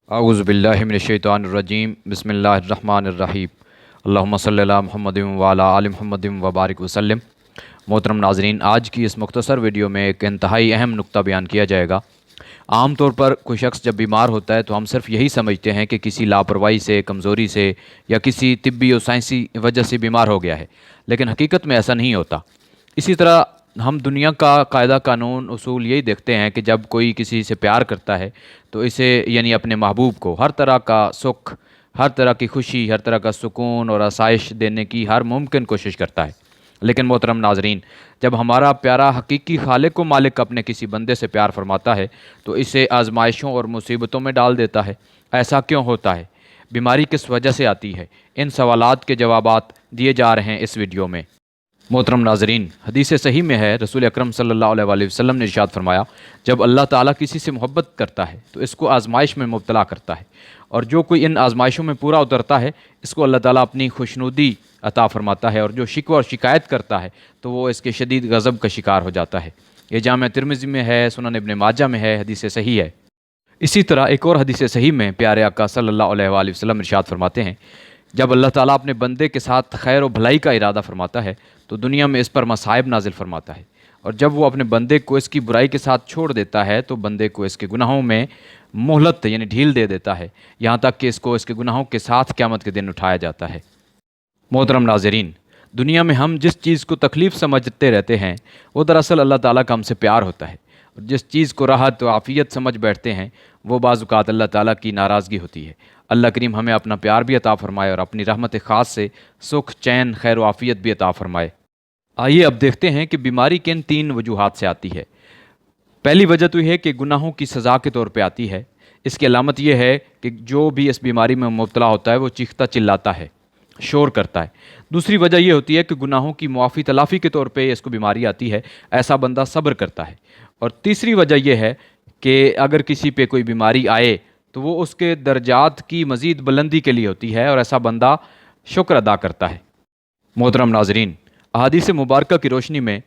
اعوذ باللہ من الشیطان الرجیم بسم اللہ الرحمن الرحیم اللہم صلی اللہ محمد وعلی آل محمد وبارک وسلم۔ محترم ناظرین، آج کی اس مختصر ویڈیو میں ایک انتہائی اہم نکتہ بیان کیا جائے گا۔ عام طور پر کوئی شخص جب بیمار ہوتا ہے تو ہم صرف یہی سمجھتے ہیں کہ کسی لاپرواہی سے، کمزوری سے یا کسی طبی و سائنسی وجہ سے بیمار ہو گیا ہے، لیکن حقیقت میں ایسا نہیں ہوتا۔ اسی طرح ہم دنیا کا قاعدہ قانون اصول یہی دیکھتے ہیں کہ جب کوئی کسی سے پیار کرتا ہے تو اسے یعنی اپنے محبوب کو ہر طرح کا سکھ، ہر طرح کی خوشی، ہر طرح کا سکون اور آسائش دینے کی ہر ممکن کوشش کرتا ہے۔ لیکن محترم ناظرین، جب ہمارا پیارا حقیقی خالق و مالک اپنے کسی بندے سے پیار فرماتا ہے تو اسے آزمائشوں اور مصیبتوں میں ڈال دیتا ہے۔ ایسا کیوں ہوتا ہے؟ بیماری کس وجہ سے آتی ہے؟ ان سوالات کے جوابات دیے جا رہے ہیں اس ویڈیو میں۔ محترم ناظرین، حدیث صحیح میں ہے، رسول اکرم صلی اللہ علیہ وآلہ وسلم نے ارشاد فرمایا، جب اللہ تعالیٰ کسی سے محبت کرتا ہے تو اس کو آزمائش میں مبتلا کرتا ہے، اور جو کوئی ان آزمائشوں میں پورا اترتا ہے اس کو اللہ تعالیٰ اپنی خوشنودی عطا فرماتا ہے، اور جو شکوہ اور شکایت کرتا ہے تو وہ اس کے شدید غضب کا شکار ہو جاتا ہے۔ یہ جامع ترمذی میں ہے، سنن ابن ماجہ میں ہے، حدیث صحیح ہے۔ اسی طرح ایک اور حدیث صحیح میں پیارے آقا صلی اللہ علیہ وآلہ وسلم ارشاد فرماتے ہیں، جب اللہ تعالیٰ اپنے بندے کے ساتھ خیر و بھلائی کا ارادہ فرماتا ہے تو دنیا میں اس پر مصائب نازل فرماتا ہے، اور جب وہ اپنے بندے کو اس کی برائی کے ساتھ چھوڑ دیتا ہے تو بندے کو اس کے گناہوں میں مہلت یعنی ڈھیل دے دیتا ہے، یہاں تک کہ اس کو اس کے گناہوں کے ساتھ قیامت کے دن اٹھایا جاتا ہے۔ محترم ناظرین، دنیا میں ہم جس چیز کو تکلیف سمجھتے رہتے ہیں وہ دراصل اللہ تعالیٰ کا ہم سے پیار ہوتا ہے، اور جس چیز کو راحت و عافیت سمجھ بیٹھتے ہیں وہ بعض اوقات اللہ تعالیٰ کی ناراضگی ہوتی ہے۔ اللہ کریم ہمیں اپنا پیار بھی عطا فرمائے اور اپنی رحمت خاص سے سکھ، چین، خیر و عافیت بھی عطا فرمائے۔ آئیے اب دیکھتے ہیں کہ بیماری کن 3 وجوہات سے آتی ہے۔ پہلی وجہ تو یہ ہے کہ گناہوں کی سزا کے طور پہ آتی ہے۔ اس کی علامت یہ ہے کہ جو بھی اس بیماری میں مبتلا ہوتا ہے وہ چیختا چلاتا ہے، شور کرتا ہے۔ دوسری وجہ یہ ہوتی ہے کہ گناہوں کی معافی تلافی کے طور پہ اس کو بیماری آتی ہے، ایسا بندہ صبر کرتا ہے۔ اور تیسری وجہ یہ ہے کہ اگر کسی پہ کوئی بیماری آئے تو وہ اس کے درجات کی مزید بلندی کے لیے ہوتی ہے، اور ایسا بندہ شکر ادا کرتا ہے۔ محترم ناظرین، احادیث مبارکہ کی روشنی میں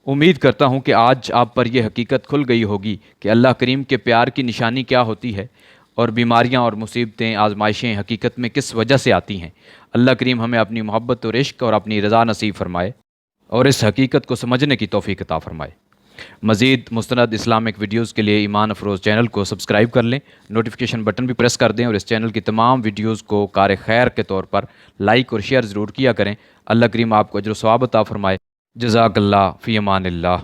امید کرتا ہوں کہ آج آپ پر یہ حقیقت کھل گئی ہوگی کہ اللہ کریم کے پیار کی نشانی کیا ہوتی ہے، اور بیماریاں اور مصیبتیں، آزمائشیں حقیقت میں کس وجہ سے آتی ہیں۔ اللہ کریم ہمیں اپنی محبت اور عشق اور اپنی رضا نصیب فرمائے، اور اس حقیقت کو سمجھنے کی توفیق عطا فرمائے۔ مزید مستند اسلامک ویڈیوز کے لیے ایمان افروز چینل کو سبسکرائب کر لیں، نوٹیفیکیشن بٹن بھی پریس کر دیں، اور اس چینل کی تمام ویڈیوز کو کار خیر کے طور پر لائک اور شیئر ضرور کیا کریں۔ اللہ کریم آپ کو اجر و ثواب عطا فرمائے۔ جزاک اللہ، فی امان اللہ۔